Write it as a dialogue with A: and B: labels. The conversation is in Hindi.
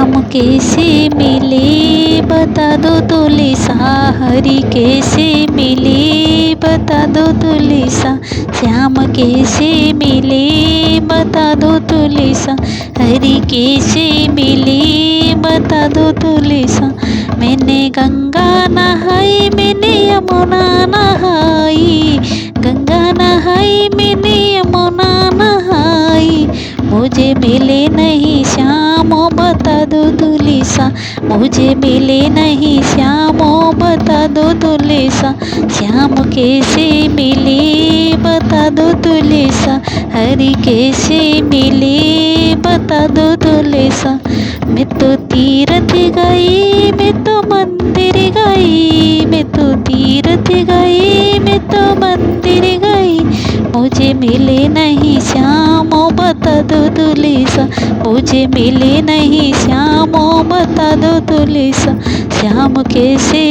A: श्याम कैसे मिले बता दो तुलिसा, हरि कैसे मिले बता दो तुलिसा। श्याम कैसे मिले बता दो तुलिसा, हरि कैसे मिले बता दो तुलिसा। मैंने गंगा नहाई, मैंने यमुना नहाई, गंगा नहाई मैंने यमुना नहाई। मुझे मिले नहीं श्याम बता दो तुलिसा, मुझे मिले नहीं श्याम बता दो तुलिसा। श्याम कैसे मिले बता दो तुलिसा, हरि कैसे मिले बता दो तुलिसा। मैं तो तीर्थ गई, मैं तो मंदिर गई, मैं तो तीर्थ गई, मैं तो मंदिर गई। मुझे मिले नहीं श्याम बता दो तुलिसा, मुझे मिले नहीं श्याम बता दो तुलिसा। श्याम कैसे